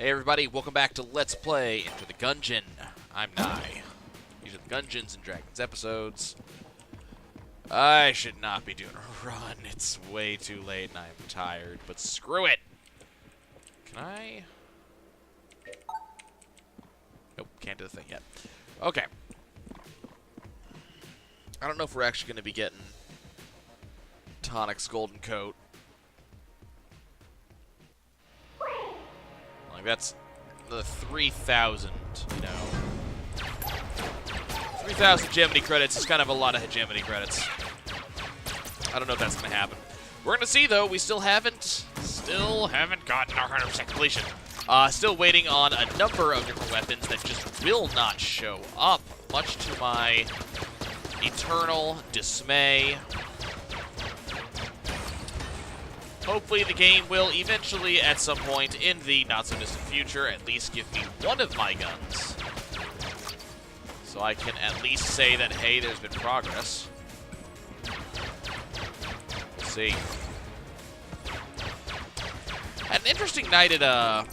Hey everybody, welcome back to Let's Play Enter the Gungeon. I'm Nye. These are the Gungeons and Dragons episodes. I should not be doing a run. It's way too late and I'm tired, but screw it. Can I? Nope, can't do the thing yet. Okay. I don't know if we're actually going to be getting Tonic's Golden Coat. Like, that's the 3,000, you know. 3,000 hegemony credits is kind of a lot of hegemony credits. I don't know if that's going to happen. We're going to see, though. We still haven't gotten our 100% completion. Still waiting on a number of different weapons that just will not show up, much to my eternal dismay. Hopefully the game will eventually, at some point in the not-so-distant future, at least give me one of my guns. So I can at least say that, hey, there's been progress. We'll see. Had an interesting night at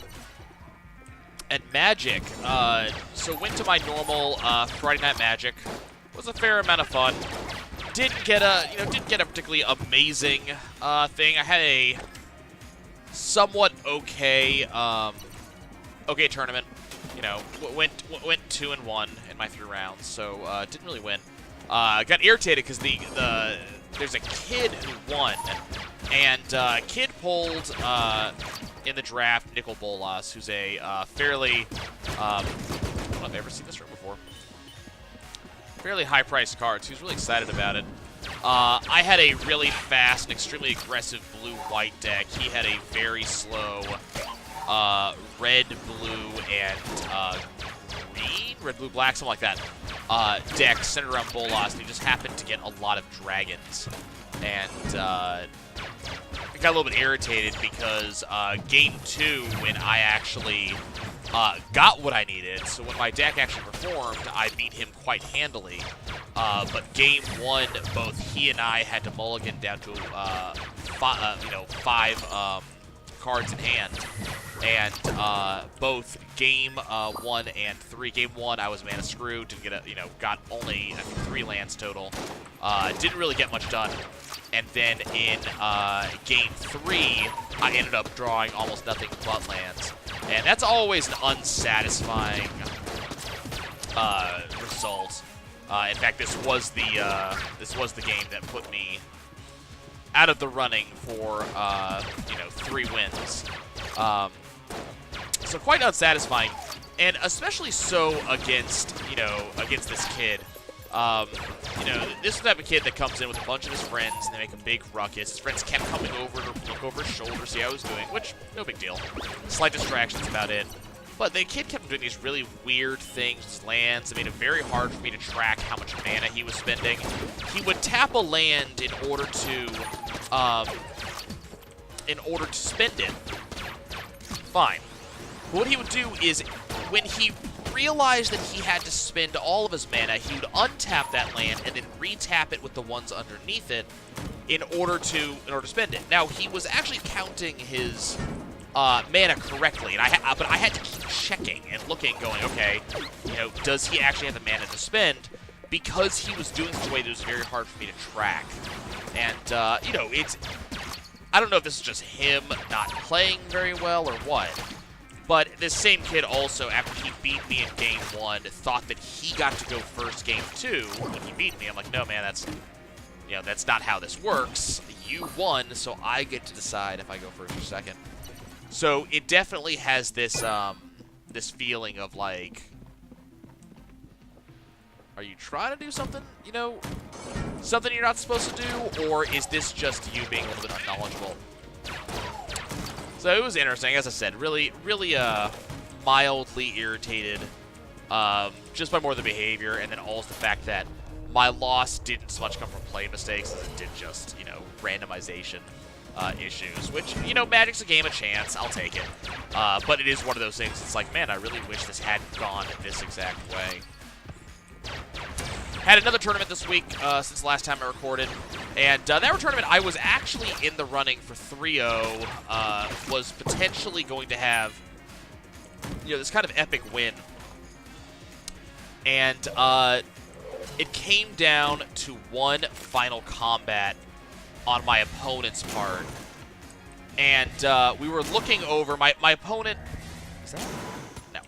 Magic. So went to my normal Friday Night Magic. Was a fair amount of fun. Didn't get a particularly amazing thing. I had a somewhat okay tournament. You know, went 2-1 in my 3 rounds, so didn't really win. Got irritated because there's a kid who won, and kid pulled in the draft Nicol Bolas, who's a fairly I don't know if I've ever seen this room before. Fairly high-priced cards. He was really excited about it. I had a really fast and extremely aggressive blue-white deck. He had a very slow red, blue, and green? Red, blue, black, something like that. Deck centered around Bolas, and he just happened to get a lot of dragons. And I got a little bit irritated because Game 2, when I actually got what I needed, so when my deck actually performed, I beat him quite handily. But Game 1, both he and I had to mulligan down to 5 cards in hand. And both Game 1 and 3. Game 1, I was mana screwed, didn't get got only 3 lands total. Didn't really get much done. And then in Game 3, I ended up drawing almost nothing but lands. And that's always an unsatisfying result. In fact, this was the game that put me out of the running for 3 wins. So quite unsatisfying, and especially so against this kid. This is the type of kid that comes in with a bunch of his friends, and they make a big ruckus. His friends kept coming over to look over his shoulder, see how I was doing, which, no big deal. Slight distractions about it. But the kid kept doing these really weird things with his lands. It made it very hard for me to track how much mana he was spending. He would tap a land in order to spend it. Fine. But what he would do is, when he realized that he had to spend all of his mana, he would untap that land and then retap it with the ones underneath it in order to spend it. Now, he was actually counting his mana correctly, and but I had to keep checking and looking, going, okay, does he actually have the mana to spend? Because he was doing it in a way that was very hard for me to track. And I don't know if this is just him not playing very well or what. But this same kid also, after he beat me in Game 1, thought that he got to go first Game 2 when he beat me. I'm like, no, man, that's not how this works. You won, so I get to decide if I go first or second. So it definitely has this this feeling of like, are you trying to do something, something you're not supposed to do, or is this just you being a little bit unknowledgeable? So it was interesting, as I said, really mildly irritated just by more of the behavior, and then also the fact that my loss didn't so much come from play mistakes as it did just, randomization issues, which, Magic's a game of chance, I'll take it. But it is one of those things, it's like, man, I really wish this hadn't gone this exact way. Had another tournament this week since the last time I recorded, and that tournament I was actually in the running for 3-0, was potentially going to have this kind of epic win. And it came down to one final combat on my opponent's part. And we were looking over my opponent. Is that? No.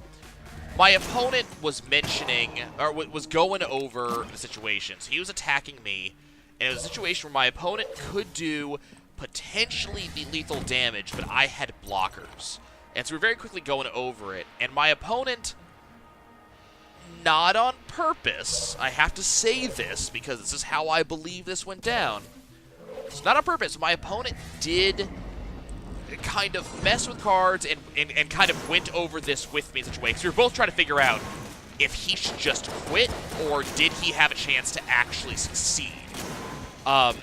My opponent was mentioning, or was going over the situation. So he was attacking me, and it was a situation where my opponent could do potentially the lethal damage, but I had blockers. And so we were very quickly going over it, and my opponent, not on purpose, I have to say this because this is how I believe this went down. It's not on purpose. My opponent did kind of mess with cards and kind of went over this with me in such a way. Because we were both trying to figure out if he should just quit or did he have a chance to actually succeed. And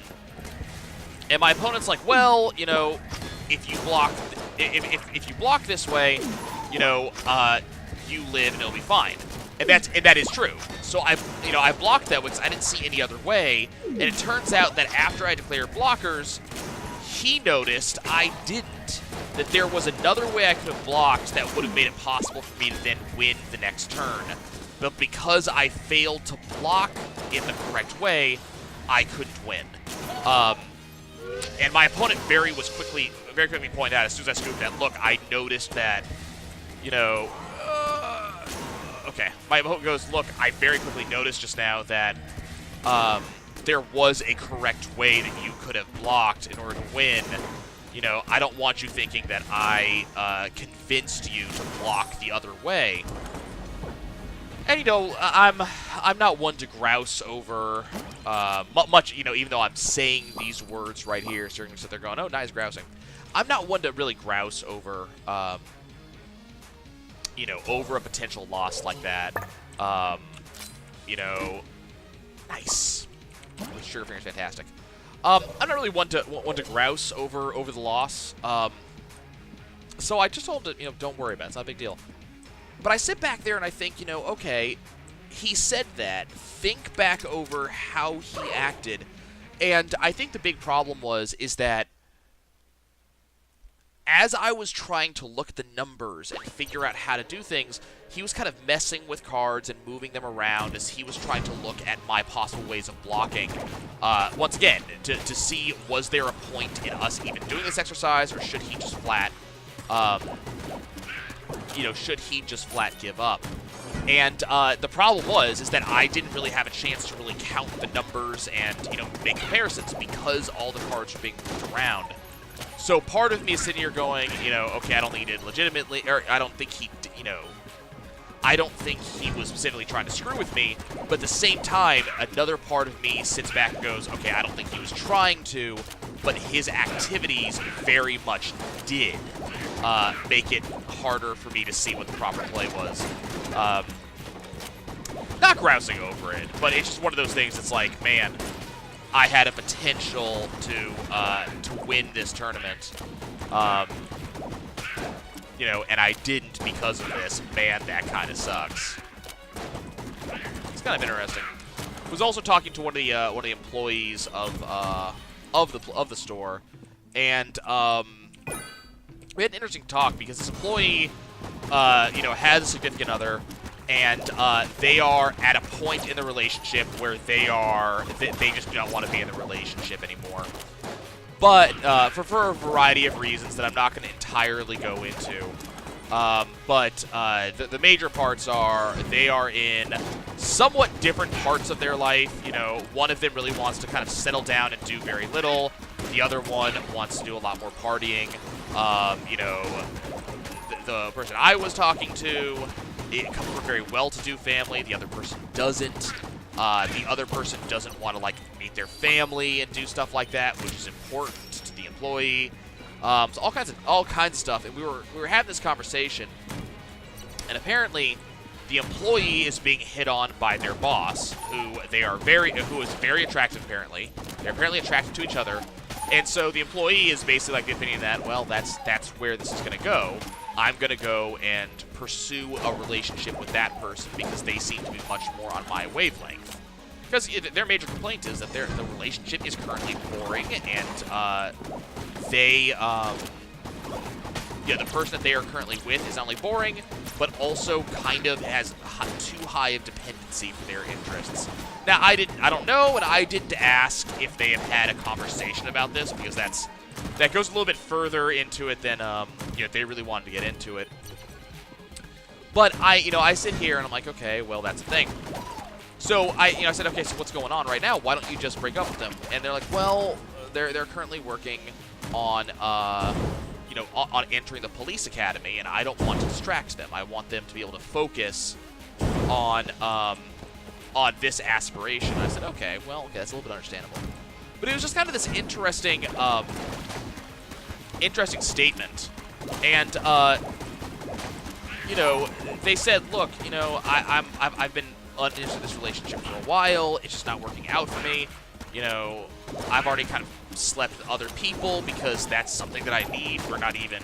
my opponent's like, well, if you block, if you block this way, you live and it'll be fine. And that is true. So I blocked that because I didn't see any other way. And it turns out that after I declared blockers, he noticed I didn't. That there was another way I could have blocked that would have made it possible for me to then win the next turn. But because I failed to block in the correct way, I couldn't win. And my opponent very quickly pointed out as soon as I scooped that, look, I noticed that, okay. My opponent goes, look, I very quickly noticed just now that there was a correct way that you could have blocked in order to win. I don't want you thinking that I convinced you to block the other way. And, I'm not one to grouse over much, even though I'm saying these words right here, so they're going, oh, nice grousing. I'm not one to really grouse over, over a potential loss like that. Nice. Sugarfinger's fantastic. I'm not really one to grouse over the loss. So I just told him to, don't worry about it. It's not a big deal. But I sit back there and I think, okay, he said that. Think back over how he acted. And I think the big problem is that as I was trying to look at the numbers and figure out how to do things, he was kind of messing with cards and moving them around as he was trying to look at my possible ways of blocking. Once again, to see was there a point in us even doing this exercise, or should he just flat, should he just flat give up? And the problem is that I didn't really have a chance to really count the numbers and, make comparisons because all the cards were being moved around. So part of me is sitting here going, okay, I don't think he did legitimately, or I don't think he, I don't think he was specifically trying to screw with me, but at the same time, another part of me sits back and goes, okay, I don't think he was trying to, but his activities very much did make it harder for me to see what the proper play was. Not grousing over it, but it's just one of those things that's like, man, I had a potential to win this tournament, and I didn't because of this. Man, that kind of sucks. It's kind of interesting. I was also talking to one of the employees of the store, and we had an interesting talk because this employee, has a significant other. And they are at a point in the relationship where they just do not want to be in the relationship anymore. But for a variety of reasons that I'm not going to entirely go into. But the major parts are they are in somewhat different parts of their life. One of them really wants to kind of settle down and do very little. The other one wants to do a lot more partying. The person I was talking to, it comes from a very well-to-do family. The other person doesn't. The other person doesn't want to meet their family and do stuff like that, which is important to the employee. So all kinds of stuff. And we were having this conversation, and apparently the employee is being hit on by their boss, who is very attractive. Apparently, they're apparently attracted to each other, and so the employee is basically the opinion that, well, that's where this is going to go. I'm going to go and pursue a relationship with that person because they seem to be much more on my wavelength. Because their major complaint is that the relationship is currently boring, and they the person that they are currently with is not only boring, but also kind of has too high of dependency for their interests. Now, I don't know, and I didn't ask if they have had a conversation about this, because that goes a little bit further into it than they really wanted to get into it. But I sit here and I'm like, okay, well, that's the thing. So I said, okay, so what's going on right now? Why don't you just break up with them? And they're like, well, they're currently working on on entering the police academy, and I don't want to distract them. I want them to be able to focus on this aspiration. And I said, okay, well, that's a little bit understandable. But it was just kind of this interesting statement. And they said, look, I've been into this relationship for a while. It's just not working out for me. I've already kind of slept with other people because that's something that I need. We're not even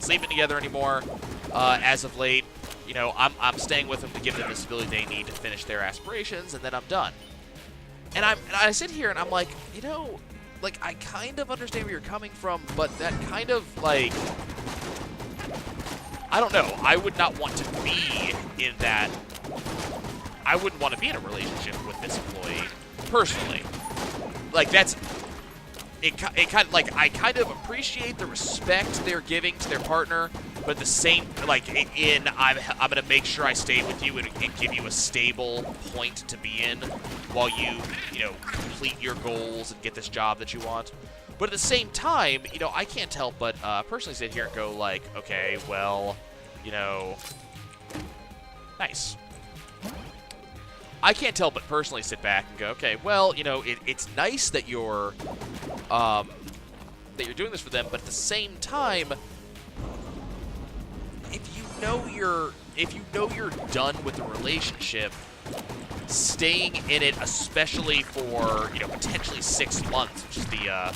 sleeping together anymore as of late. I'm staying with them to give them the stability they need to finish their aspirations, and then I'm done. And I sit here and I'm like, I kind of understand where you're coming from, but that kind of like, I don't know. I would not want to be in that. I wouldn't want to be in a relationship with this employee personally. Like, that's it kind of like, I kind of appreciate the respect they're giving to their partner, but at the same, like, I'm gonna make sure I stay with you and give you a stable point to be in while you complete your goals and get this job that you want. But at the same time, I can't help but personally sit here and go like, okay, well, nice. I can't help but personally sit back and go, okay, well, it's nice that you're doing this for them, but at the same time, if you know you're done with the relationship, staying in it, especially for potentially 6 months, which is the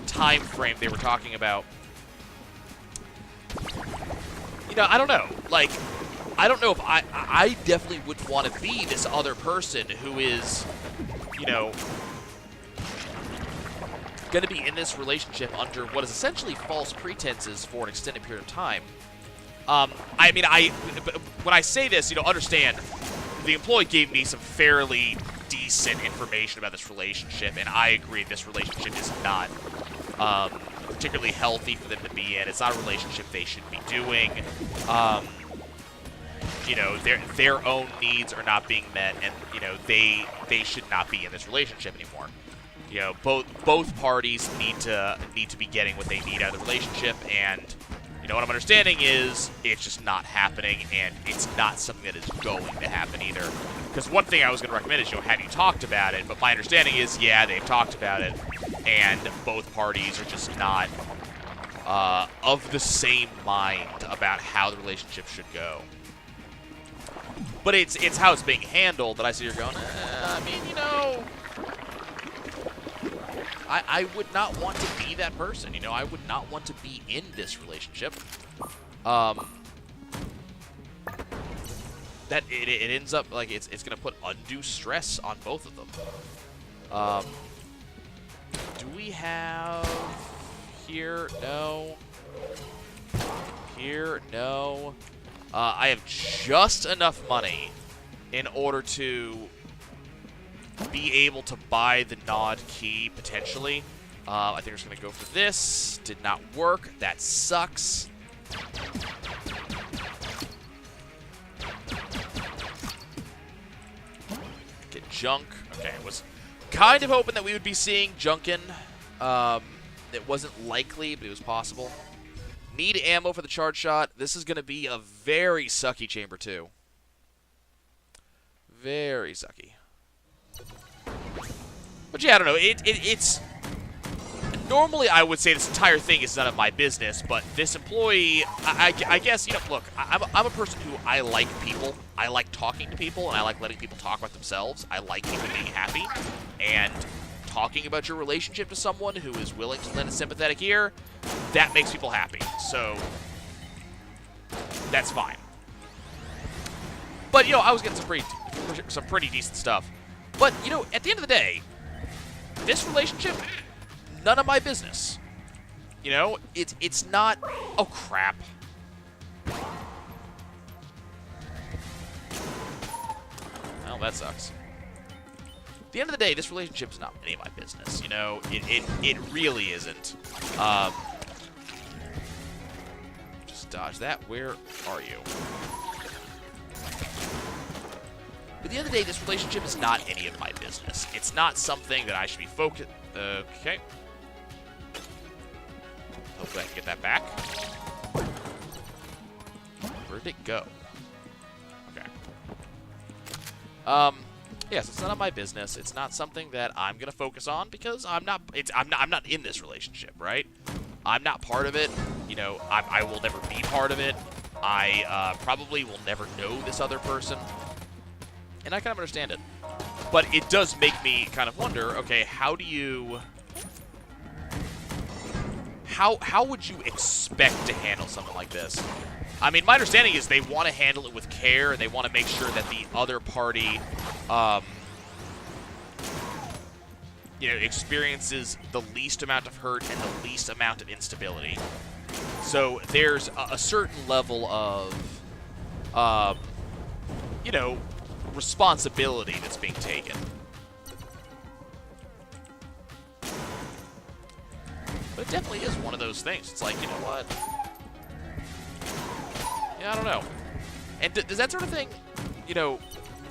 time frame they were talking about. I don't know, like. I don't know if I definitely wouldn't want to be this other person who is, going to be in this relationship under what is essentially false pretenses for an extended period of time. When I say this, understand, the employee gave me some fairly decent information about this relationship, and I agree this relationship is not particularly healthy for them to be in. It's not a relationship they should be doing. Their own needs are not being met, and they should not be in this relationship anymore. Both parties need to be getting what they need out of the relationship, and what I'm understanding is it's just not happening, and it's not something that is going to happen either. Because one thing I was going to recommend is, have you talked about it? But my understanding is, yeah, they've talked about it, and both parties are just not of the same mind about how the relationship should go. But it's how it's being handled that I see you're going, I would not want to be that person, I would not want to be in this relationship. That it ends up, like, it's going to put undue stress on both of them. Do we have here? No. Here? No. I have just enough money in order to be able to buy the nod key, potentially. I think we're just going to go for this. Did not work. That sucks. Get junk. Okay, I was kind of hoping that we would be seeing Junkin. It wasn't likely, but it was possible. Need ammo for the charge shot. This is going to be a very sucky chamber 2. Very sucky. But yeah, I don't know. It's... Normally, I would say this entire thing is none of my business, but this employee, I guess, look, I'm a person who, I like people. I like talking to people, and I like letting people talk about themselves. I like people being happy. And talking about your relationship to someone who is willing to lend a sympathetic ear, that makes people happy. So, that's fine. But, I was getting some pretty decent stuff. But, at the end of the day, this relationship, none of my business. You know, it's not... Oh, crap. Well, that sucks. At the end of the day, this relationship's not any of my business, you know? It really isn't. Just dodge that. Where are you? But at the end of the day, this relationship is not any of my business. It's not something that I should be focused... Okay. Hopefully I can get that back. Where did it go? Okay. Yes, it's none of my business. It's not something that I'm gonna focus on because I'm not in this relationship, right? I'm not part of it. You know, I will never be part of it. I probably will never know this other person, and I kind of understand it. But it does make me kind of wonder. Okay, how do you? How would you expect to handle something like this? I mean, my understanding is they want to handle it with care, and they want to make sure that the other party, you know, experiences the least amount of hurt and the least amount of instability. So there's a certain level of, you know, responsibility that's being taken. But it definitely is one of those things. It's like, you know what? Yeah, I don't know. And does that sort of thing, you know,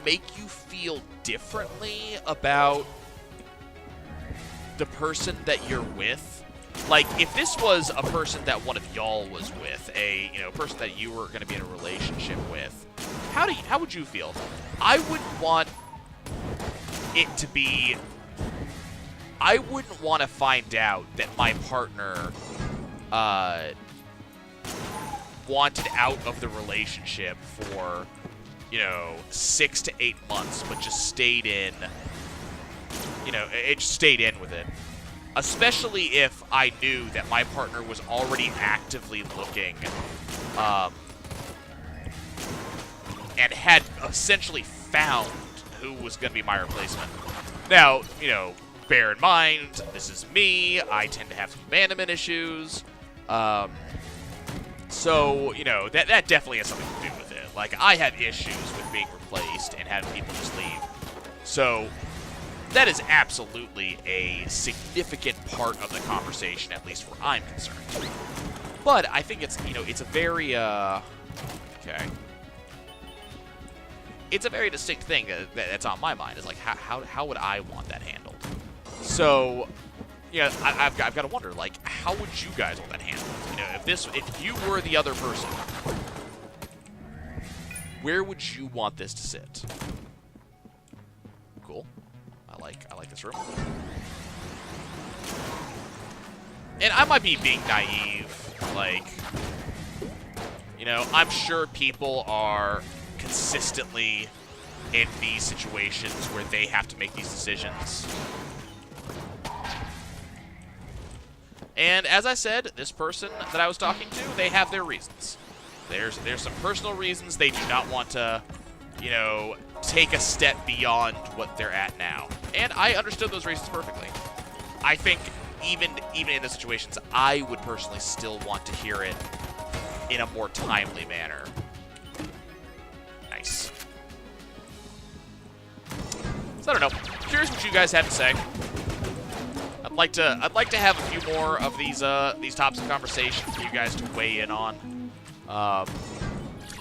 make you feel differently about the person that you're with? Like, if this was a person that one of y'all was with, you know, person that you were going to be in a relationship with, how would you feel? I wouldn't want it to be... I wouldn't want to find out that my partner wanted out of the relationship for, you know, 6 to 8 months, but just stayed in, you know, it just stayed in with it. Especially if I knew that my partner was already actively looking and had essentially found who was going to be my replacement. Now, you know, bear in mind, this is me. I tend to have some abandonment issues. So, you know, that definitely has something to do with it. Like, I have issues with being replaced and having people just leave. So, that is absolutely a significant part of the conversation, at least where I'm concerned. But I think it's, you know, it's a very, okay. It's a very distinct thing that's on my mind. Is like, how would I want that handled? So, you know, I've got to wonder, like, how would you guys want that handled? You know, if you were the other person, where would you want this to sit? Cool. I like this room. And I might be being naive, like, you know, I'm sure people are consistently in these situations where they have to make these decisions. And as I said, this person that I was talking to, they have their reasons. There's some personal reasons they do not want to, you know, take a step beyond what they're at now. And I understood those reasons perfectly. I think even in those situations, I would personally still want to hear it in a more timely manner. Nice. So I don't know. Curious what you guys have to say. I'd like to have a few more of these topics of conversation for you guys to weigh in on.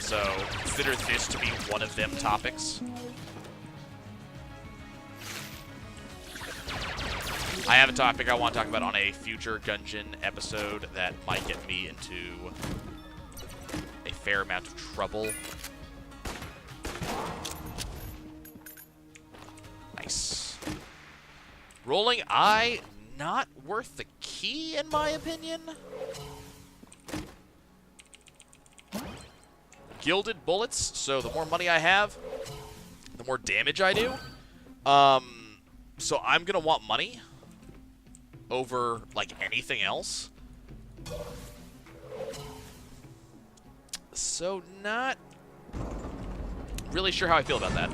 So consider this to be one of them topics. I have a topic I want to talk about on a future Gungeon episode that might get me into a fair amount of trouble. Nice. Rolling eye, not worth the key, in my opinion. Gilded bullets, so the more money I have, the more damage I do. So I'm gonna want money over, like, anything else. So not really sure how I feel about that.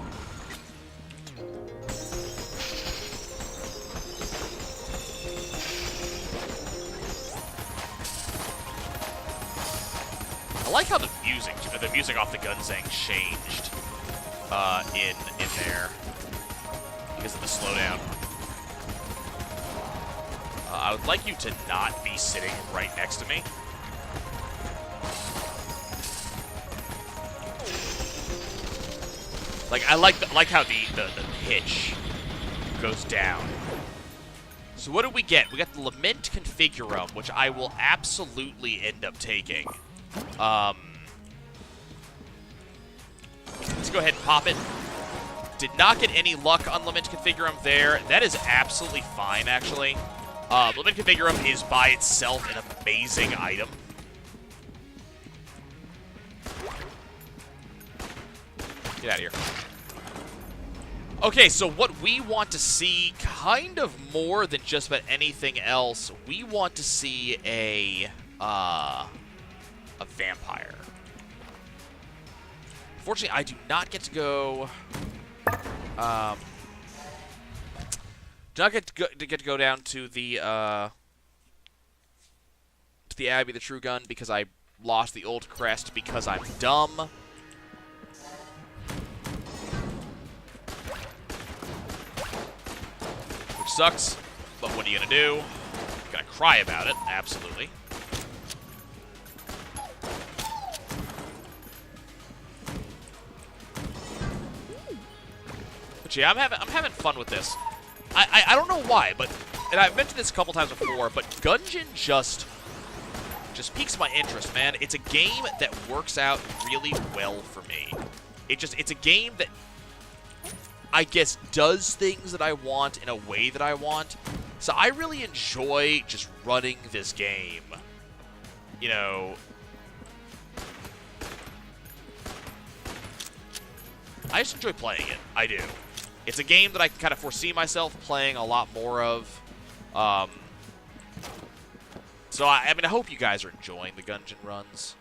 I like how the music off the Gunzang changed in there because of the slowdown. I would like you to not be sitting right next to me. Like I like how the pitch goes down. So what did we get? We got the Lament Configurum, which I will absolutely end up taking. Let's go ahead and pop it. Did not get any luck on Lament Configurum there. That is absolutely fine, actually. Lament Configurum is by itself an amazing item. Get out of here. Okay, so what we want to see, kind of more than just about anything else, we want to see a vampire. Fortunately, I do not get to go. Do not get to go down to the Abbey, the True Gun, because I lost the old crest because I'm dumb. Sucks, but what are you gonna do? Gonna cry about it, absolutely. But yeah, I'm having fun with this. I don't know why, but and I've mentioned this a couple times before, but Gungeon just piques my interest, man. It's a game that works out really well for me. It's a game that I guess does things that I want in a way that I want. So I really enjoy just running this game. You know, I just enjoy playing it. I do. It's a game that I can kind of foresee myself playing a lot more of. So I mean, I hope you guys are enjoying the Gungeon runs.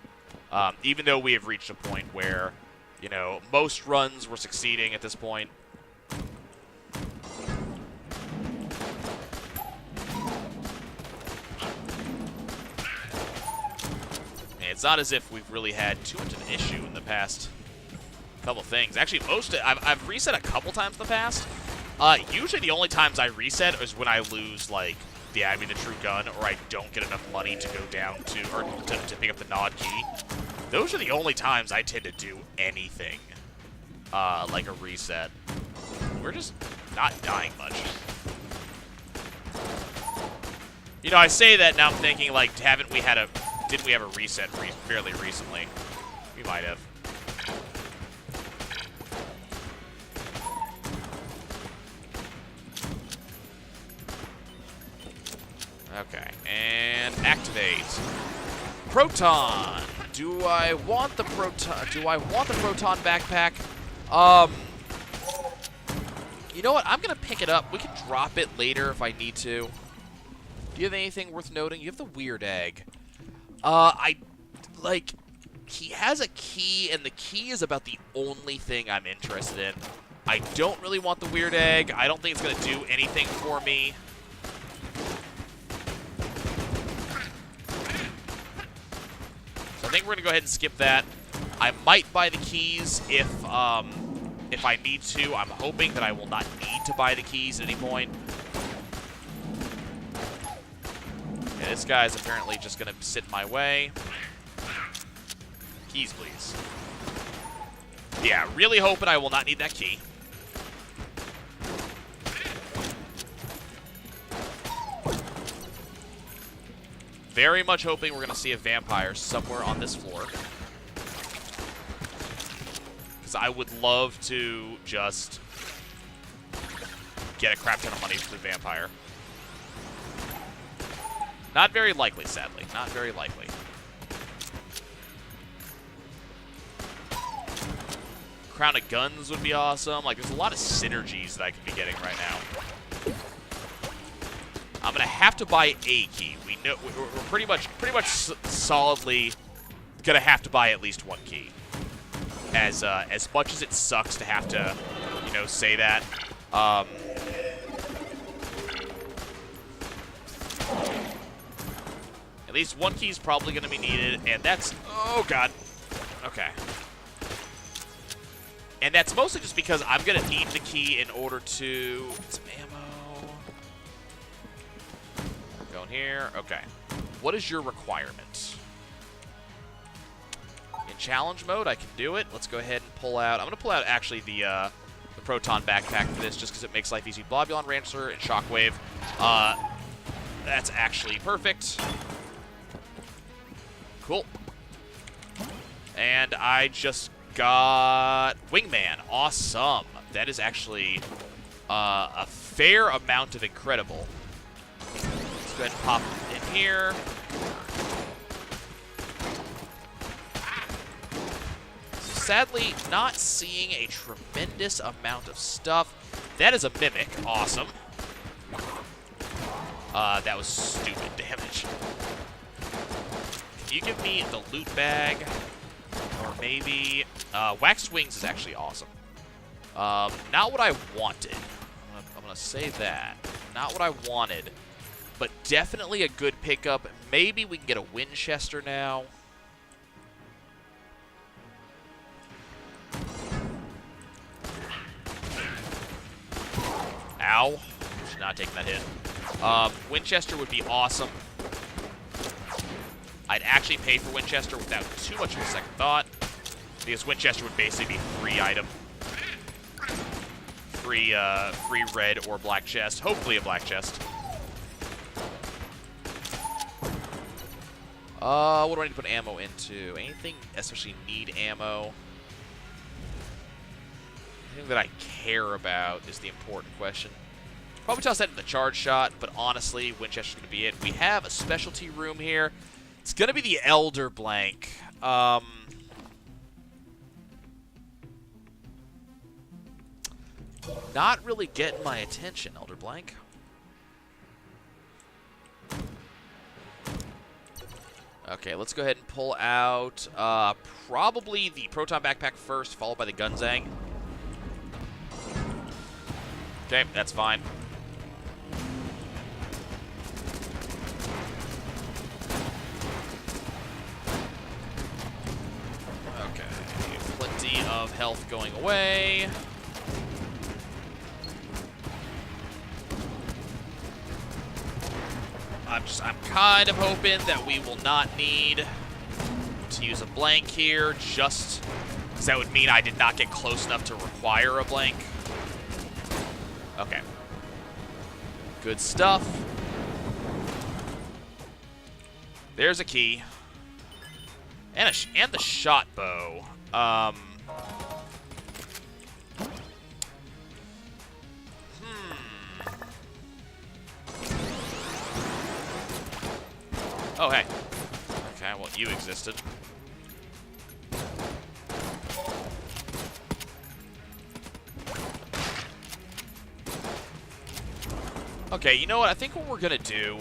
Even though we have reached a point where, you know, most runs were succeeding at this point. It's not as if we've really had too much of an issue in the past couple things. Actually, I've reset a couple times in the past. Usually the only times I reset is when I lose, like, the Abbey, the True Gun, or I don't get enough money to go down to, or to pick up the Nod Key. Those are the only times I tend to do anything, like a reset. We're just not dying much. You know, I say that, now I'm thinking, like, didn't we have a reset fairly recently? We might have. Okay, and activate. Proton. Do I want the proton? Do I want the proton backpack? You know what? I'm gonna pick it up. We can drop it later if I need to. Do you have anything worth noting? You have the weird egg. He has a key, and the key is about the only thing I'm interested in. I don't really want the weird egg. I don't think it's going to do anything for me. So I think we're going to go ahead and skip that. I might buy the keys if I need to. I'm hoping that I will not need to buy the keys at any point. Yeah, this guy's apparently just going to sit in my way. Keys, please. Yeah, really hoping I will not need that key. Very much hoping we're going to see a vampire somewhere on this floor. Because I would love to just get a crap ton of money for the vampire. Not very likely, sadly. Not very likely. Crown of Guns would be awesome. Like, there's a lot of synergies that I could be getting right now. I'm gonna have to buy a key. We know we're pretty much solidly gonna have to buy at least one key. As much as it sucks to have to, you know, say that. At least one key is probably going to be needed, and that's... Oh, God. Okay. And that's mostly just because I'm going to need the key in order to... Get some ammo. Going here. Okay. What is your requirement? In challenge mode, I can do it. Let's go ahead and pull out... I'm going to pull out, actually, the Proton Backpack for this, just because it makes life easy. Globulon Rancer and Shockwave. That's actually perfect. Cool. And I just got Wingman. Awesome. That is actually a fair amount of incredible. Let's go ahead and pop it in here. So sadly, not seeing a tremendous amount of stuff. That is a Mimic. Awesome. That was stupid damage. Can you give me the loot bag? Or maybe... Waxed Wings is actually awesome. Not what I wanted. I'm gonna say that. Not what I wanted. But definitely a good pickup. Maybe we can get a Winchester now. Ow. Should not take that hit. Winchester would be awesome. I'd actually pay for Winchester without too much of a second thought, because Winchester would basically be free item. Free red or black chest. Hopefully a black chest. What do I need to put ammo into? Anything especially need ammo? Anything that I care about is the important question. Probably toss that in the charge shot, but honestly, Winchester's going to be it. We have a specialty room here. It's going to be the Elder Blank. Not really getting my attention, Elder Blank. Okay, let's go ahead and pull out probably the Proton Backpack first, followed by the Gunzang. Okay, that's fine. Okay, plenty of health going away. I'm kind of hoping that we will not need to use a blank here, just because that would mean I did not get close enough to require a blank. Okay. Good stuff. There's a key. And the shot bow. Oh, hey. Okay, well, you existed. Okay, you know what? I think what we're going to do...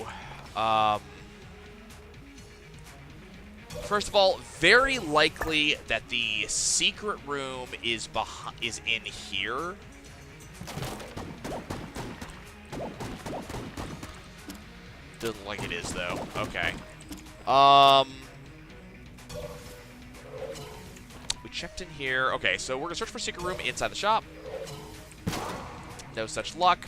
first of all, very likely that the secret room is in here. Doesn't look like it is, though. Okay. We checked in here. Okay, so we're going to search for secret room inside the shop. No such luck.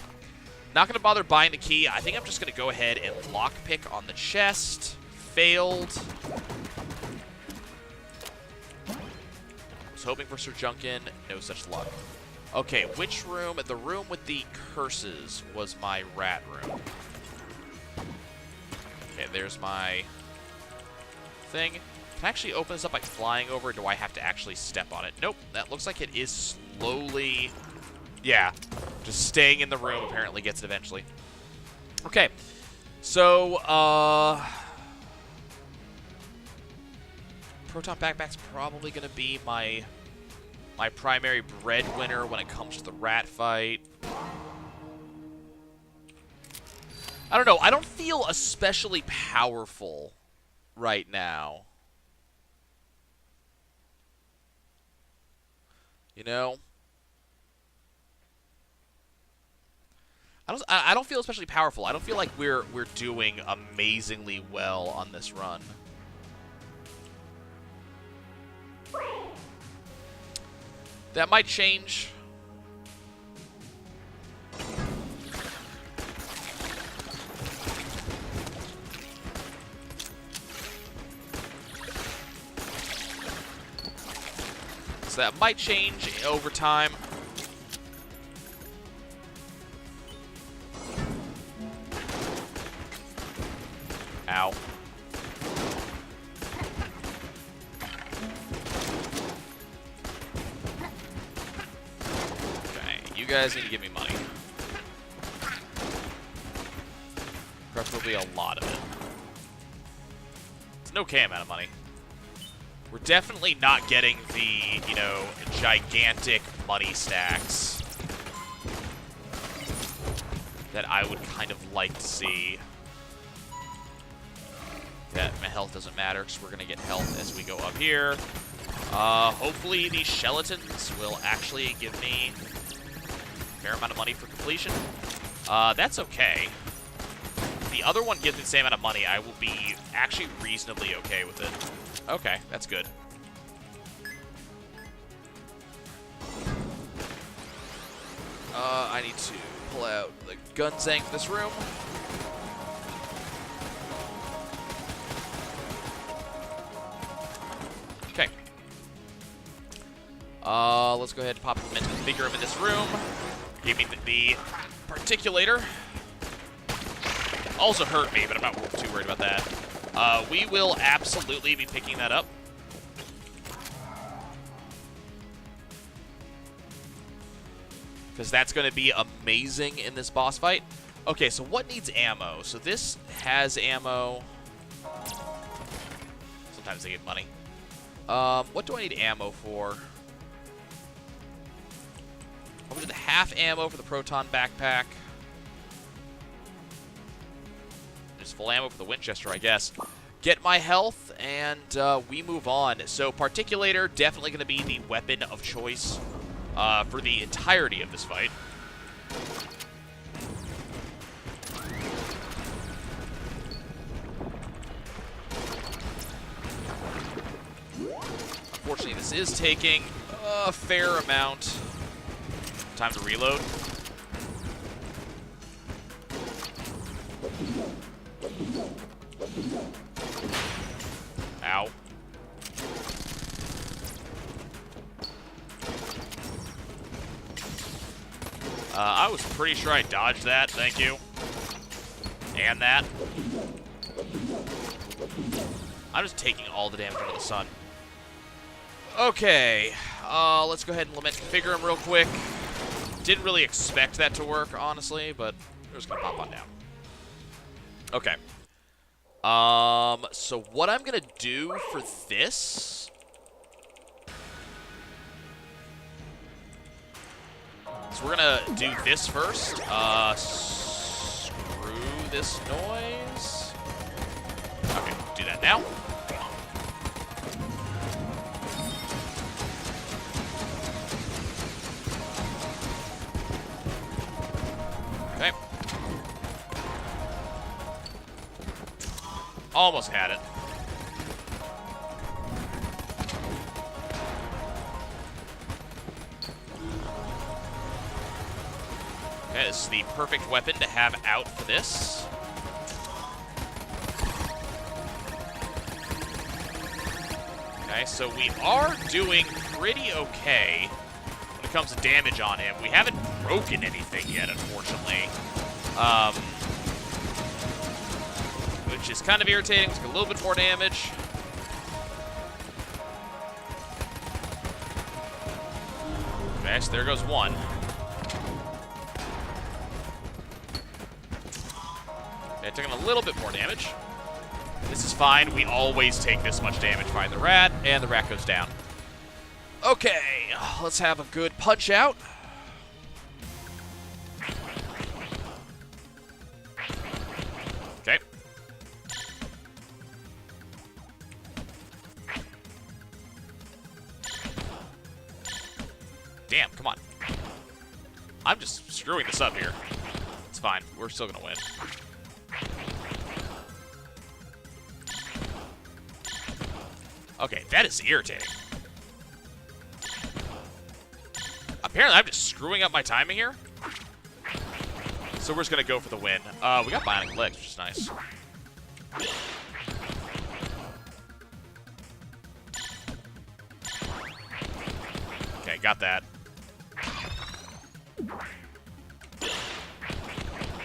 Not going to bother buying the key. I think I'm just going to go ahead and lockpick on the chest. Failed. Was hoping for Sir Junkin. No such luck. Okay, which room? The room with the curses was my rat room. Okay, there's my thing. Can I actually open this up by flying over, or do I have to actually step on it? Nope, that looks like it is slowly... Yeah, just staying in the room apparently gets it eventually. Okay, so, Proton Backpack's probably going to be my primary breadwinner when it comes to the rat fight. I don't know. I don't feel especially powerful right now. You know? I don't feel especially powerful. I don't feel like we're doing amazingly well on this run. That might change. So that might change over time. Ow. Okay, you guys need to give me money. Preferably a lot of it. It's an okay amount of money. We're definitely not getting the, you know, gigantic money stacks that I would kind of like to see. That my health doesn't matter because we're going to get health as we go up here. Hopefully these skeletons will actually give me a fair amount of money for completion. That's okay. If the other one gives me the same amount of money, I will be actually reasonably okay with it. Okay, that's good. I need to pull out the Gungeons for this room. Okay. Let's go ahead and pop the figure him in this room. Give me the particulator. Also hurt me, but I'm not too worried about that. We will absolutely be picking that up. Because that's going to be amazing in this boss fight. Okay, so what needs ammo? So this has ammo. Sometimes they give money. What do I need ammo for? I'm going to do the half ammo for the proton backpack. Just full ammo for the Winchester, I guess. Get my health, and we move on. So Particulator, definitely going to be the weapon of choice for the entirety of this fight. Unfortunately, this is taking a fair amount. Time to reload. Ow. I was pretty sure I dodged that, thank you. And that. I'm just taking all the damage under the sun. Okay, let's go ahead and lament configure him real quick. Didn't really expect that to work, honestly, but we're just gonna pop on down. Okay. So what I'm gonna do for this... So we're gonna do this first. Screw this noise. Okay, do that now. Okay. Almost had it. Okay, this is the perfect weapon to have out for this. Okay, so we are doing pretty okay when it comes to damage on him. We haven't broken anything yet, unfortunately. Which is kind of irritating. Let's get a little bit more damage. Okay, so there goes one. Okay, taking a little bit more damage. This is fine. We always take this much damage fighting the rat, and the rat goes down. Okay, let's have a good punch out. Okay. Damn, come on. I'm just screwing this up here. It's fine. We're still gonna win. Okay, that is irritating. Apparently, I'm just screwing up my timing here. So we're just gonna go for the win. We got bionic legs, which is nice. Okay, got that.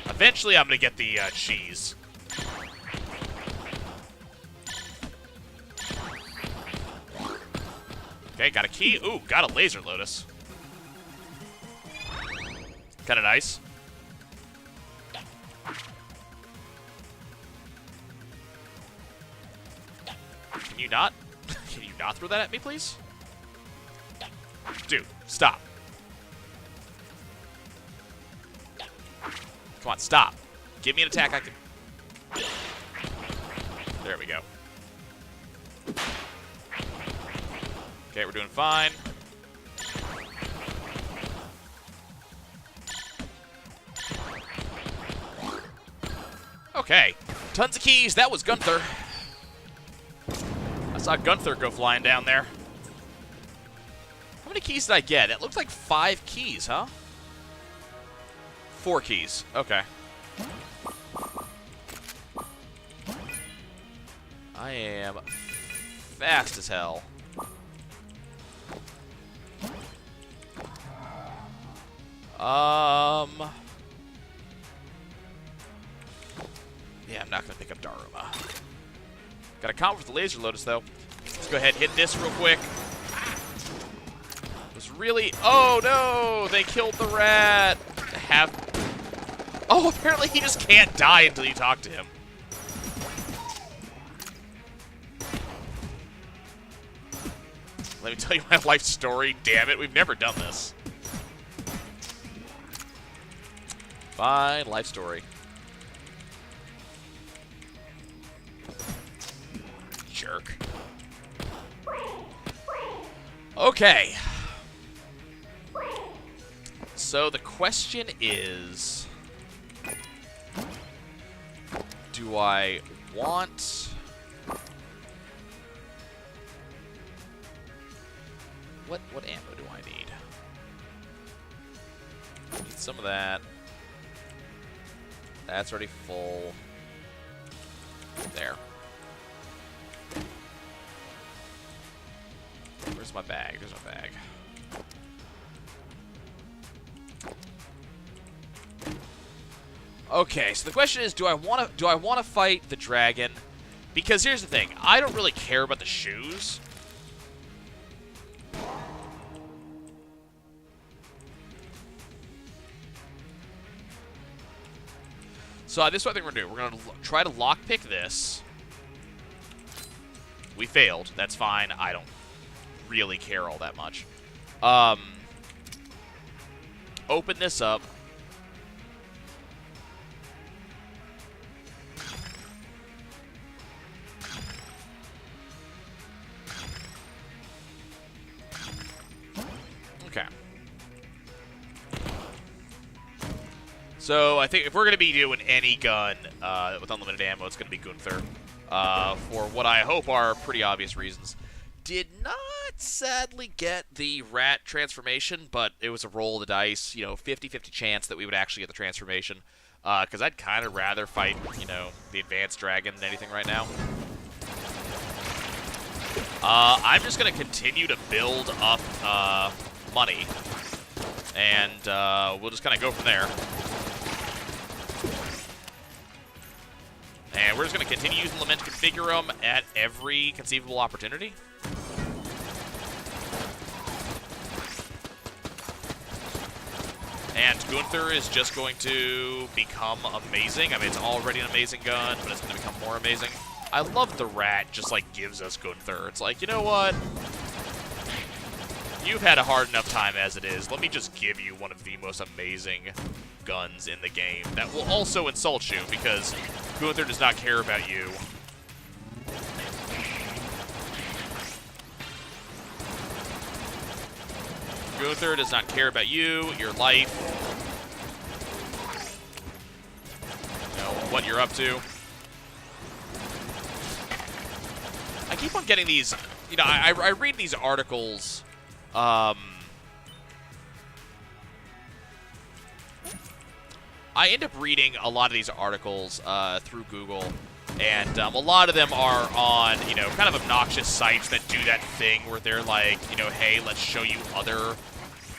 Eventually, I'm gonna get the cheese. Okay, got a key. Ooh, got a laser lotus. Kind of nice. Can you not? Can you not throw that at me, please? Dude, stop. Come on, stop. Give me an attack I can... There we go. Okay, we're doing fine. Okay, tons of keys. That was Gunther. I saw Gunther go flying down there. How many keys did I get? It looks like 5 keys, huh? 4 keys. Okay. I am fast as hell. Yeah, I'm not going to pick up Daruma. Got a combo with the Laser Lotus, though. Let's go ahead and hit this real quick. It was really... Oh, no! They killed the rat! Oh, apparently he just can't die until you talk to him. Let me tell you my life story. Damn it, we've never done this. Fine, life story. Jerk. Okay. So the question is, do I want... What ammo do I need? Need some of that. That's already full. There. Where's my bag? There's my bag. Okay, so the question is, do I want to fight the dragon? Because here's the thing, I don't really care about the shoes. So this is what I think we're going to do. We're going to try to lockpick this. We failed. That's fine. I don't really care all that much. Open this up. Okay. So I think if we're going to be doing any gun with unlimited ammo, it's going to be Gunther. For what I hope are pretty obvious reasons. Did not sadly get the rat transformation, but it was a roll of the dice, 50-50 chance that we would actually get the transformation. Because I'd kind of rather fight, the advanced dragon than anything right now. I'm just going to continue to build up money, and we'll just kind of go from there. And we're just going to continue using Lament to configure them at every conceivable opportunity. And Gunther is just going to become amazing. I mean, it's already an amazing gun, but it's going to become more amazing. I love the rat just, gives us Gunther. It's like, you know what? You've had a hard enough time as it is. Let me just give you one of the most amazing guns in the game that will also insult you, because Gunther does not care about you. Gunther does not care about you, your life. what you're up to. I keep on getting these, you know, I read these articles, I end up reading a lot of these articles through Google, and a lot of them are on, you know, kind of obnoxious sites that do that thing where they're like, you know, hey, let's show you other,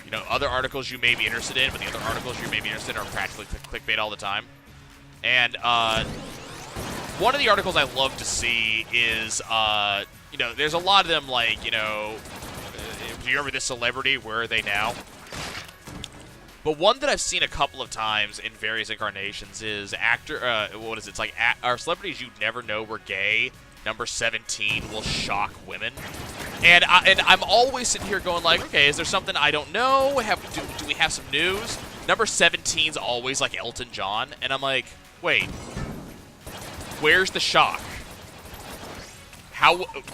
you know, other articles you may be interested in, but the other articles you may be interested in are practically clickbait all the time. And one of the articles I love to see is, you know, there's a lot of them like, you know, do you remember this celebrity? Where are they now? But one that I've seen a couple of times in various incarnations is what is it? It's like, our celebrities you never know were gay. Number 17 will shock women. And I'm always sitting here going like, okay, is there something I don't know? Do we have some news? Number 17's always like Elton John. And I'm like, wait, where's the shock?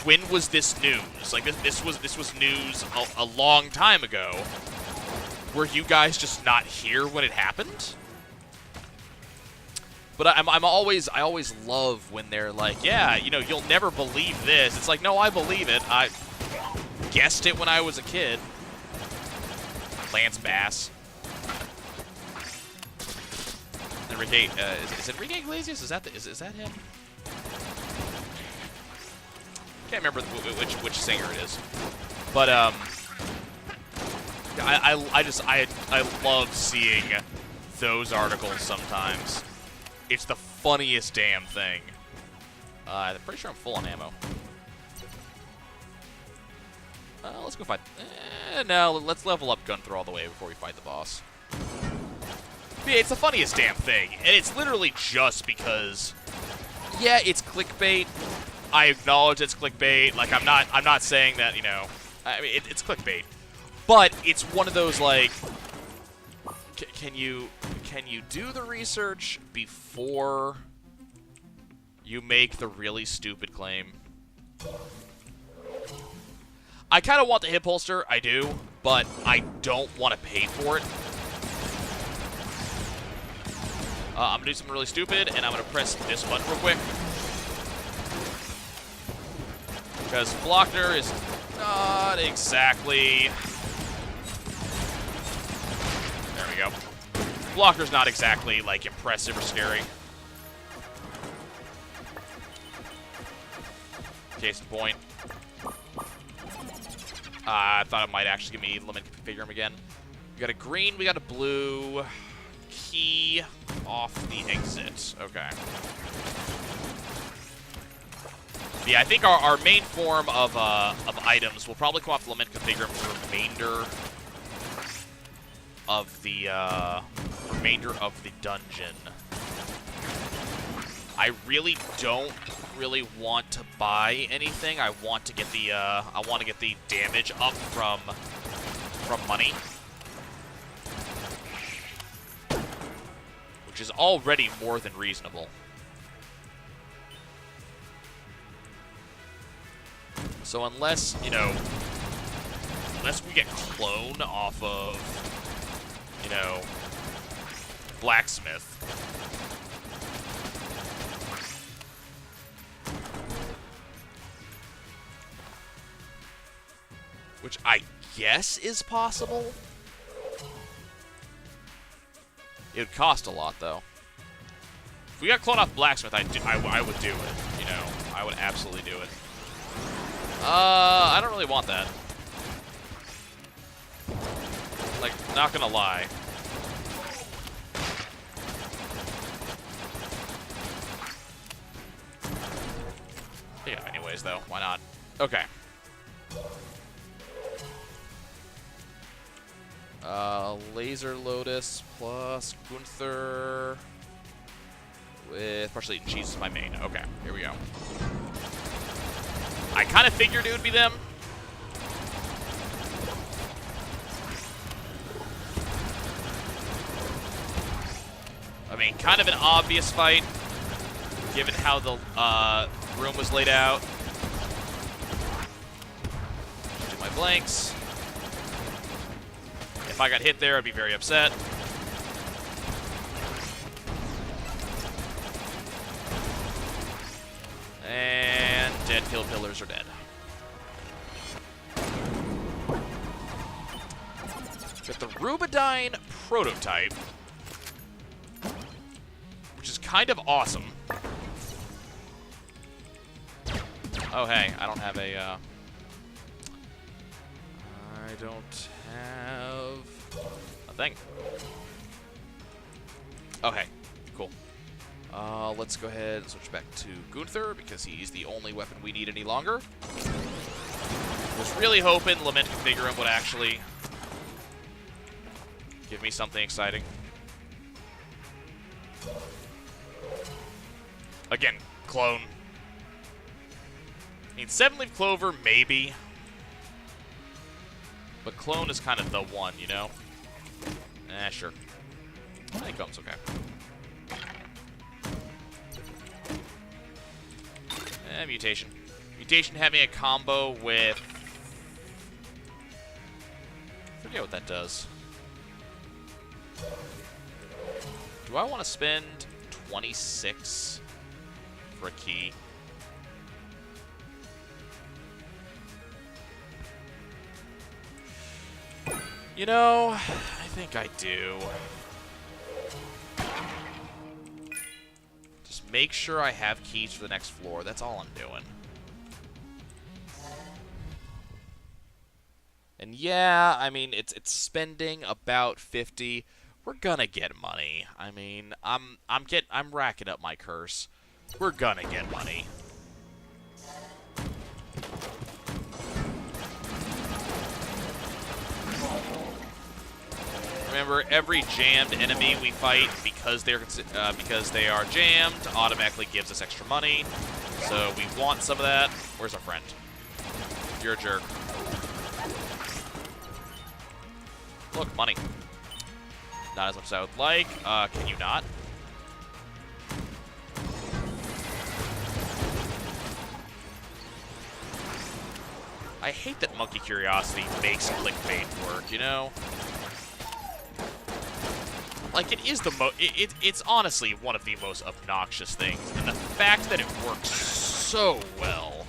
When was this news? Like, this was news a long time ago. Were you guys just not here when it happened? But I always love when they're like, yeah, you know, you'll never believe this. It's like, no, I believe it. I guessed it when I was a kid. Lance Bass. Enrique, is Enrique Iglesias? Is that him? Can't remember which singer it is. But I love seeing those articles sometimes. It's the funniest damn thing. I'm pretty sure I'm full on ammo. Let's go fight. No, let's level up Gunther all the way before we fight the boss. Yeah, it's the funniest damn thing, and it's literally just because, yeah, it's clickbait. I acknowledge it's clickbait. Like, I'm not saying that, you know, I mean, it's clickbait. But it's one of those, like, can you do the research before you make the really stupid claim? I kind of want the hip holster, I do, but I don't want to pay for it. I'm going to do something really stupid, and I'm going to press this button real quick. Because Blockner is not exactly... There we go. Blocker's not exactly, like, impressive or scary. Case in point. I thought it might actually give me limit configure him again. We got a green, we got a blue. Key off the exit. Okay. Yeah, I think our main form of items will probably come off the limit configure for the remainder of the dungeon. I really don't want to buy anything. I want to get the damage up from money, which is already more than reasonable. So unless, you know, unless we get clone off of, you know, blacksmith. Which I guess is possible. It would cost a lot, though. If we got clone off blacksmith, I would do it. You know, I would absolutely do it. I don't really want that. Like, not gonna lie. Yeah, anyways, though. Why not? Okay. Laser Lotus plus Gunther with partially eaten cheese is my main. Okay, here we go. I kind of figured it would be them. I mean, kind of an obvious fight, given how the room was laid out. Do my blanks. If I got hit there, I'd be very upset. And dead kill pillars are dead. Got the Rubidyne prototype, which is kind of awesome. Oh, hey, I don't have a, I don't have a thing. Okay, cool. Let's go ahead and switch back to Gunther, because he's the only weapon we need any longer. Was really hoping Lament Configurum would actually give me something exciting. Again, clone. I mean, 7-leaf clover, maybe. But clone is kind of the one, you know? Sure. Honeycomb's okay. Mutation. Mutation having a combo with... I forget what that does. Do I want to spend 26 for a key? You know, I think I do. Just make sure I have keys for the next floor. That's all I'm doing. And yeah, I mean, it's spending about 50. We're gonna get money. I mean, I'm racking up my curse. We're gonna get money. Remember, every jammed enemy we fight, because they are jammed, automatically gives us extra money. So we want some of that. Where's our friend? You're a jerk. Look, money. Not as much as I would like. Can you not? I hate that Monkey Curiosity makes clickbait work, you know? Like, it is the it's honestly one of the most obnoxious things, and the fact that it works so well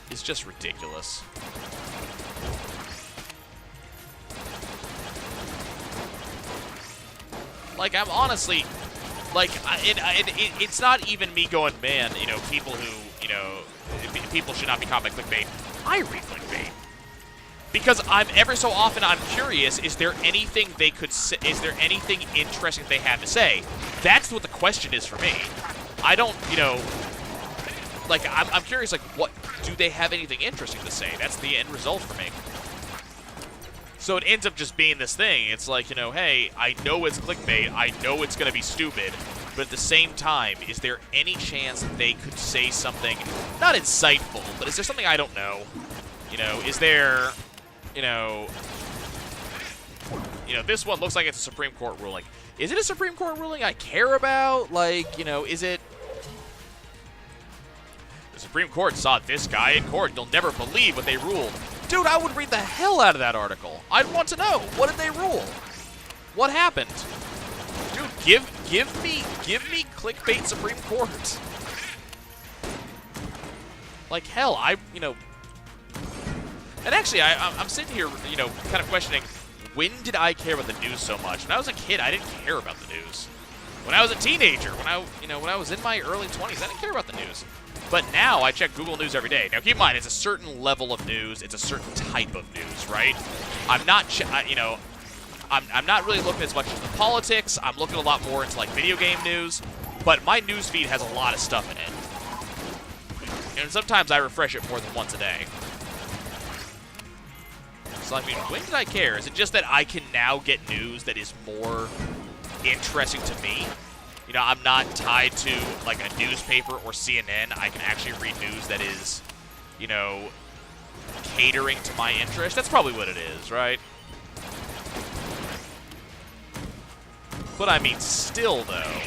is just ridiculous. Like, I'm honestly, like, it's not even me going, man, you know, people who, you know, people should not be caught by clickbait. I read clickbait. Because every so often I'm curious, is there anything they could say, is there anything interesting they have to say? That's what the question is for me. I don't, you know, like, I'm curious, like, what, do they have anything interesting to say? That's the end result for me. So it ends up just being this thing. It's like, you know, hey, I know it's clickbait, I know it's going to be stupid, but at the same time, is there any chance that they could say something, not insightful, but is there something I don't know? You know, is there... You know, this one looks like it's a Supreme Court ruling. Is it a Supreme Court ruling I care about? Like, you know, is it... The Supreme Court saw this guy in court. You'll never believe what they ruled. Dude, I would read the hell out of that article. I'd want to know. What did they rule? What happened? Dude, give me clickbait Supreme Court. Like, hell, you know... And actually, I'm sitting here, you know, kind of questioning, when did I care about the news so much? When I was a kid, I didn't care about the news. When I was a teenager, when I was in my early 20s, I didn't care about the news. But now I check Google News every day. Now, keep in mind, it's a certain level of news. It's a certain type of news, right? I'm not, you know, I'm not really looking as much into the politics. I'm looking a lot more into, like, video game news. But my news feed has a lot of stuff in it. And sometimes I refresh it more than once a day. So, I mean, when did I care? Is it just that I can now get news that is more interesting to me? You know, I'm not tied to, like, a newspaper or CNN. I can actually read news that is, you know, catering to my interest. That's probably what it is, right? But, I mean, still, though.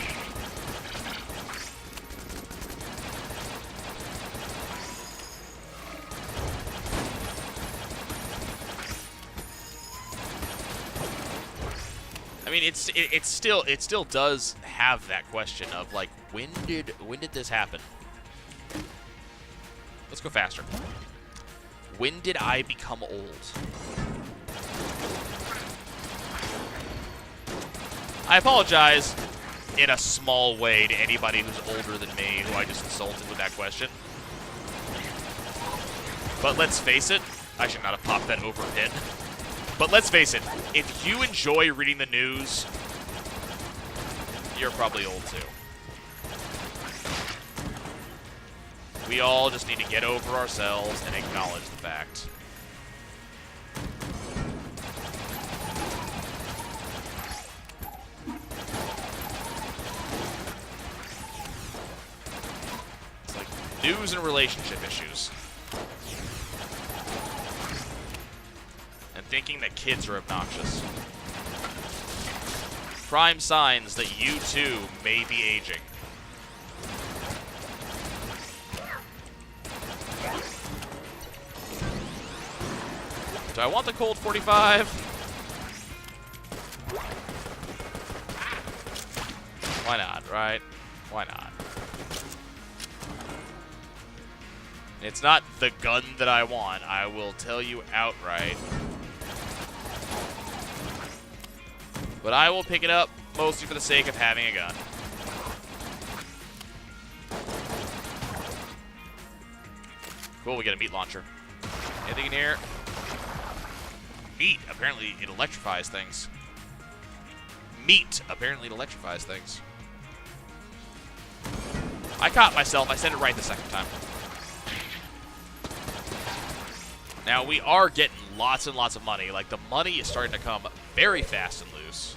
I mean, it still does have that question of, like, When did this happen? Let's go faster. When did I become old? I apologize in a small way to anybody who's older than me who I just insulted with that question. But let's face it, I should not have popped that over pin. But let's face it, if you enjoy reading the news, you're probably old too. We all just need to get over ourselves and acknowledge the fact. It's like news and relationship issues. And thinking that kids are obnoxious. Prime signs that you too may be aging. Do I want the Colt 45? Why not, right? Why not? It's not the gun that I want, I will tell you outright. But I will pick it up mostly for the sake of having a gun. Cool, we get a meat launcher. Anything in here? Meat. Apparently it electrifies things. Meat. Apparently it electrifies things. I caught myself. I said it right the second time. Now, we are getting lots and lots of money. Like, the money is starting to come very fast and loose.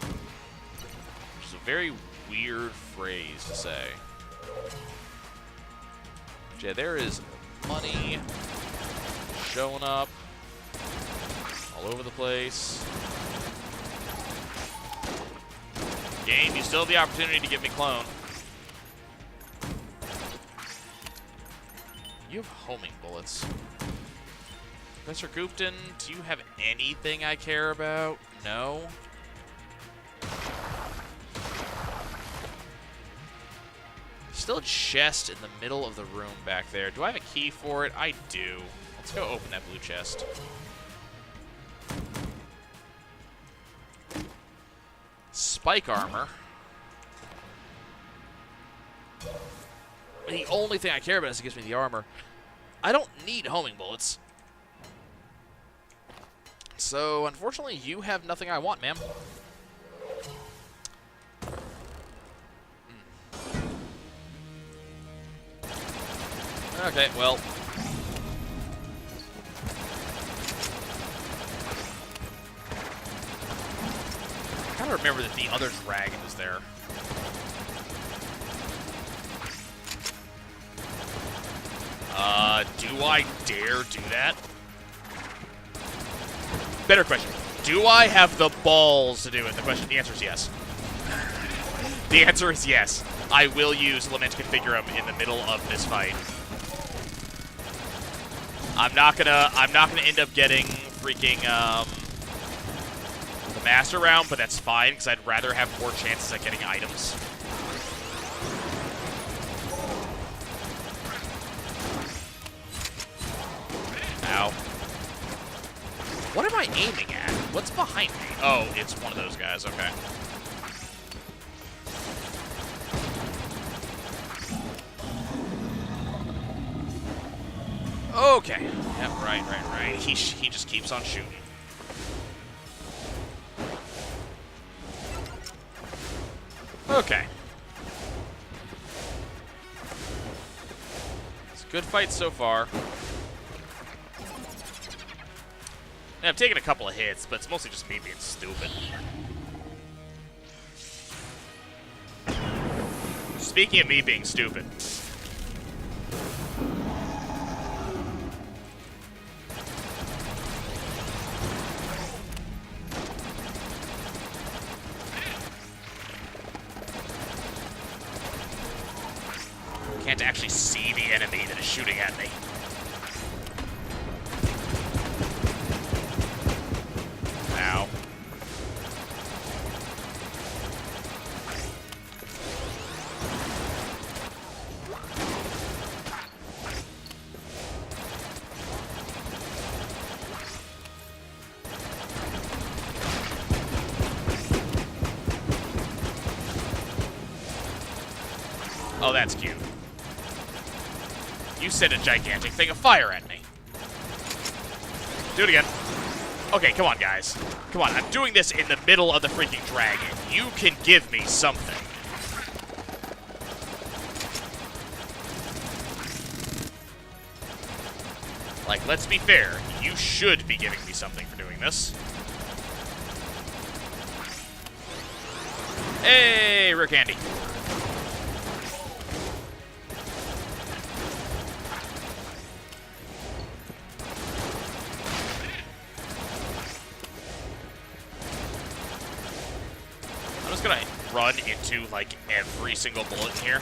Which is a very weird phrase to say. But yeah, there is money showing up all over the place. Game, you still have the opportunity to give me clone. You have homing bullets. Professor Gupton, do you have anything I care about? No? Still a chest in the middle of the room back there. Do I have a key for it? I do. Let's go open that blue chest. Spike armor. The only thing I care about is it gives me the armor. I don't need homing bullets. So, unfortunately, you have nothing I want, ma'am. Okay, well. I gotta remember that the other dragon is there. Do I dare do that? Better question. Do I have the balls to do it? The answer is yes. The answer is yes. I will use Lament to configure him in the middle of this fight. I'm not gonna end up getting freaking the master round, but that's fine because I'd rather have more chances at getting items. Ow. What am I aiming at? What's behind me? Oh, it's one of those guys. Okay. Okay. Yep, right. He just keeps on shooting. Okay. It's a good fight so far. And I've taken a couple of hits, but it's mostly just me being stupid. Speaking of me being stupid. Can't actually see the enemy that is shooting at me. Ow. Oh, that's cute. You sent a gigantic thing of fire at me. Do it again. Okay, come on, guys. Come on, I'm doing this in the middle of the freaking dragon. You can give me something. Like, let's be fair. You should be giving me something for doing this. Hey, rare candy. I'm just gonna run into, like, every single bullet in here.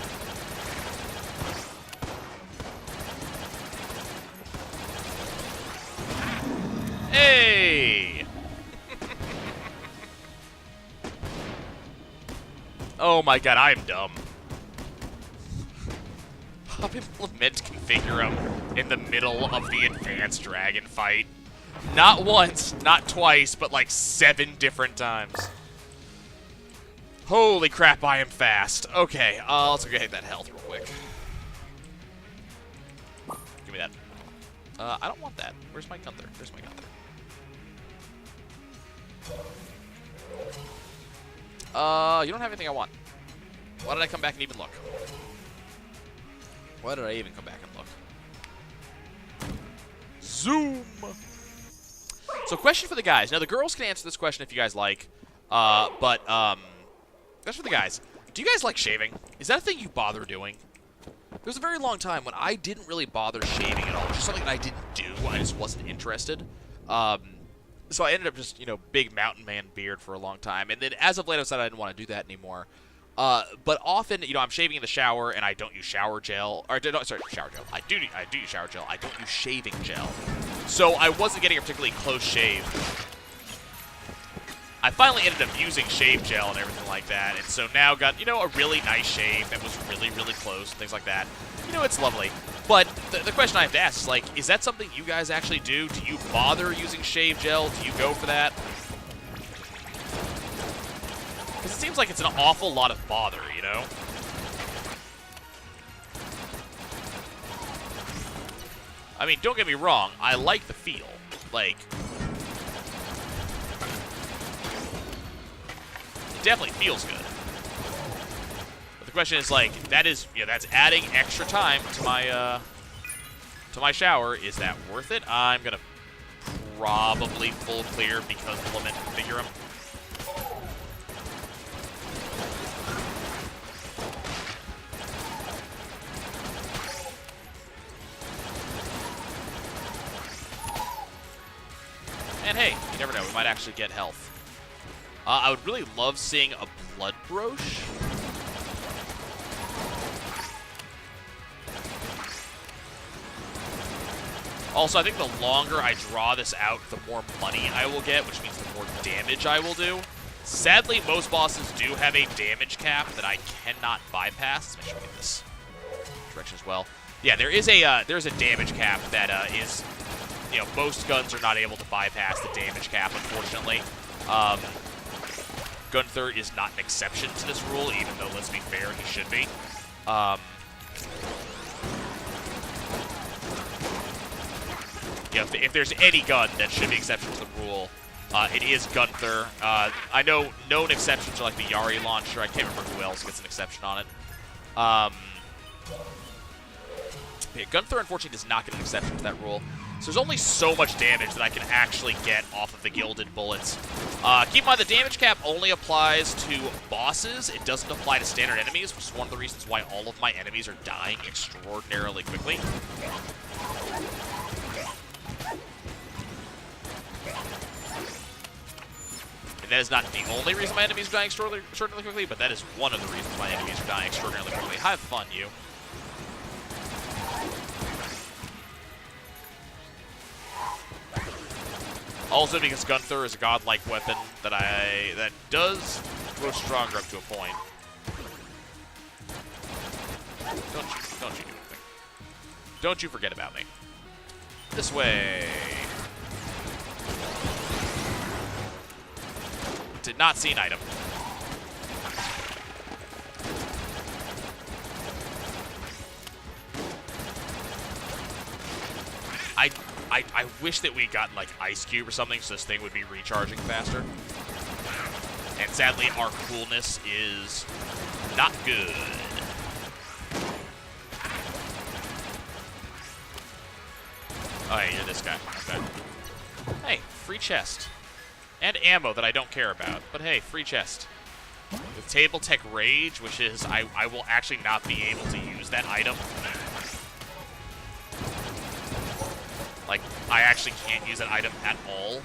Hey! Oh my god, I am dumb. I've implement configure him in the middle of the advanced dragon fight. Not once, not twice, but like 7 different times. Holy crap, I am fast. Okay, let's go get that health real quick. Give me that. I don't want that. Where's my Gunther? Where's my Gunther? You don't have anything I want. Why did I come back and even look? Why did I even come back and look? Zoom! So, question for the guys. Now, the girls can answer this question if you guys like. But that's for the guys. Do you guys like shaving? Is that a thing you bother doing? There was a very long time when I didn't really bother shaving at all. It was just something that I didn't do. I just wasn't interested. So I ended up just, you know, big mountain man beard for a long time. And then as of late, I decided I didn't want to do that anymore. But often, you know, I'm shaving in the shower and I don't use shower gel. Or, sorry, shower gel. I do use shower gel. I don't use shaving gel. So I wasn't getting a particularly close shave. I finally ended up using shave gel and everything like that. And so now got, you know, a really nice shave that was really, really close and things like that. You know, it's lovely. But the question I have to ask is, like, is that something you guys actually do? Do you bother using shave gel? Do you go for that? Because it seems like it's an awful lot of bother, you know? I mean, don't get me wrong. I like the feel. Like, it definitely feels good. The question is, like, that is, you know, that's adding extra time to my shower. Is that worth it? I'm gonna probably full clear because implement configure them. And hey, you never know, we might actually get health. I would really love seeing a blood broche. Also, I think the longer I draw this out, the more money I will get, which means the more damage I will do. Sadly, most bosses do have a damage cap that I cannot bypass. Let's make sure we get this direction as well. Yeah, there's a damage cap that is, you know, most guns are not able to bypass the damage cap, unfortunately. Gunther is not an exception to this rule, even though, let's be fair, he should be. You know, if there's any gun that should be exception to the rule, it is Gunther. I know known exceptions are like the Yari launcher. I can't remember who else gets an exception on it. Yeah, Gunther, unfortunately, does not get an exception to that rule. So there's only so much damage that I can actually get off of the gilded bullets. Keep in mind, the damage cap only applies to bosses. It doesn't apply to standard enemies, which is one of the reasons why all of my enemies are dying extraordinarily quickly. And that is not the only reason my enemies are dying extraordinarily quickly, but that is one of the reasons my enemies are dying extraordinarily quickly. Have fun, you. Also, because Gunther is a godlike weapon that does grow stronger up to a point. Don't you do anything. Don't you forget about me. This way. Did not see an item. I wish that we got like Ice Cube or something so this thing would be recharging faster. And sadly, our coolness is not good. Oh, hey, you're this guy. Okay. Hey, free chest. And ammo that I don't care about. But hey, free chest. With Table Tech Rage, which is, I will actually not be able to use that item. Like, I actually can't use that item at all.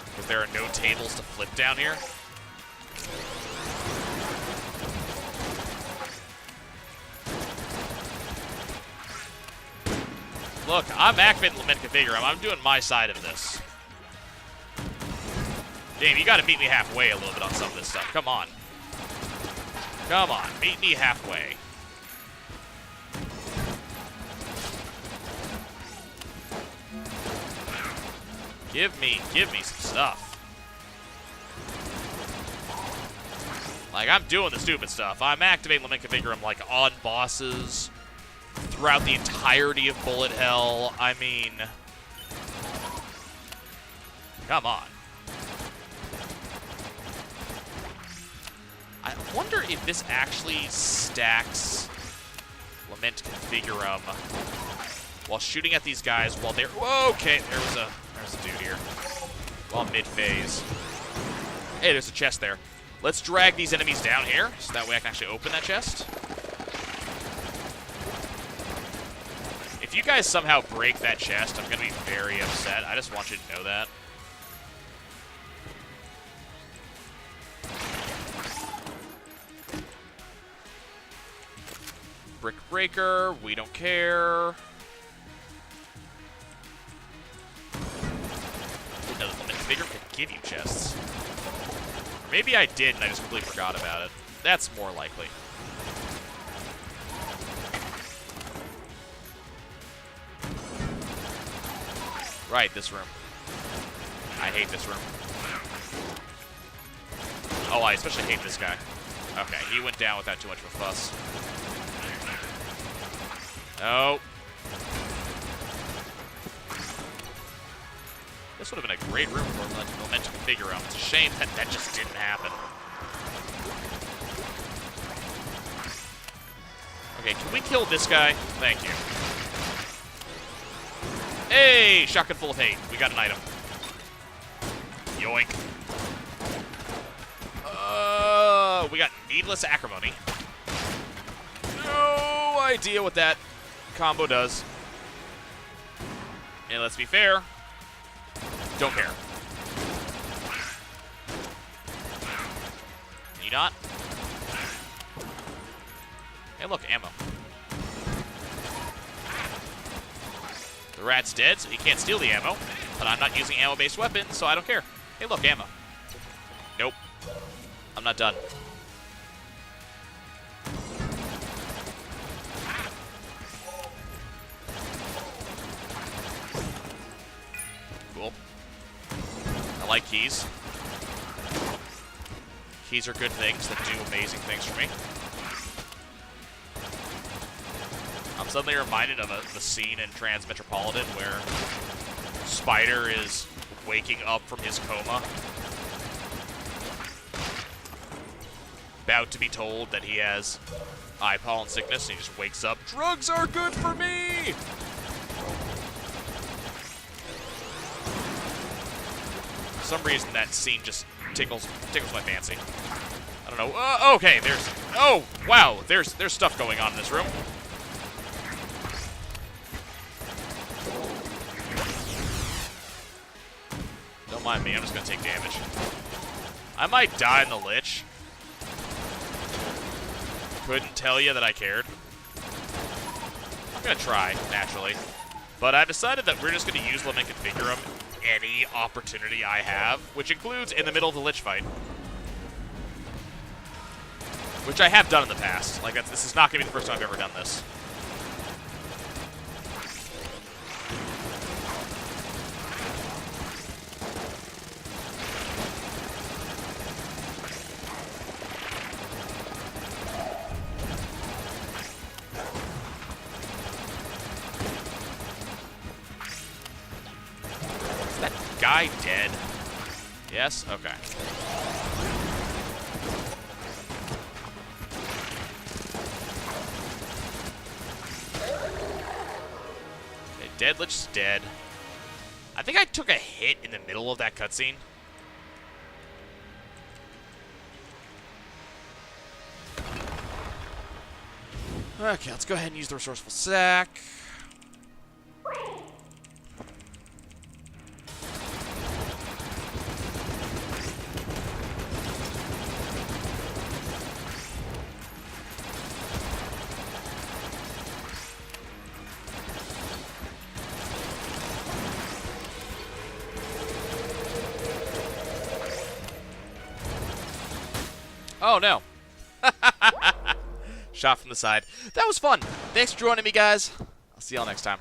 Because there are no tables to flip down here. Look, I'm activating Lament Configure. I'm doing my side of this. Game, you gotta meet me halfway a little bit on some of this stuff. Come on. Come on, meet me halfway. Give me some stuff. Like, I'm doing the stupid stuff. I'm activating Lament Configure. I'm like on bosses throughout the entirety of Bullet Hell. I mean, come on. I wonder if this actually stacks Lament Configurum while shooting at these guys while they're... Whoa, okay, there's a dude here. While mid-phase. Hey, there's a chest there. Let's drag these enemies down here, so that way I can actually open that chest. If you guys somehow break that chest, I'm going to be very upset. I just want you to know that. Brick Breaker, we don't care. Didn't know the Lament Configure could give you chests. Or maybe I did and I just completely forgot about it. That's more likely. Right, this room. I hate this room. Oh, I especially hate this guy. Okay, he went down without too much of a fuss. No. This would have been a great room for Lament Configure. It's a shame that that just didn't happen. Okay, can we kill this guy? Thank you. Hey, shotgun full of hate. We got an item. Yoink. We got needless acrimony. No idea what that combo does. And let's be fair, don't care. Can you not? Hey, look, ammo. The rat's dead, so he can't steal the ammo. But I'm not using ammo-based weapons, so I don't care. Hey, look, ammo. Nope. I'm not done. Cool. I like keys. Keys are good things that do amazing things for me. I'm suddenly reminded of the scene in Transmetropolitan where Spider is waking up from his coma, about to be told that he has eye pollen sickness, and he just wakes up. Drugs are good for me! For some reason, that scene just tickles my fancy. I don't know. Okay, there's... Oh, wow, there's stuff going on in this room. Don't mind me, I'm just gonna take damage. I might die in the Lich. Couldn't tell you that I cared. I'm gonna try, naturally. But I've decided that we're just gonna use Lament Configurum any opportunity I have, which includes in the middle of the Lich fight. Which I have done in the past. Like, this is not gonna be the first time I've ever done this. guy dead? Yes? Okay. Okay, Dead Lich is dead. I think I took a hit in the middle of that cutscene. Okay, let's go ahead and use the Resourceful Sack. Oh, no. Shot from the side. That was fun. Thanks for joining me, guys. I'll see y'all next time.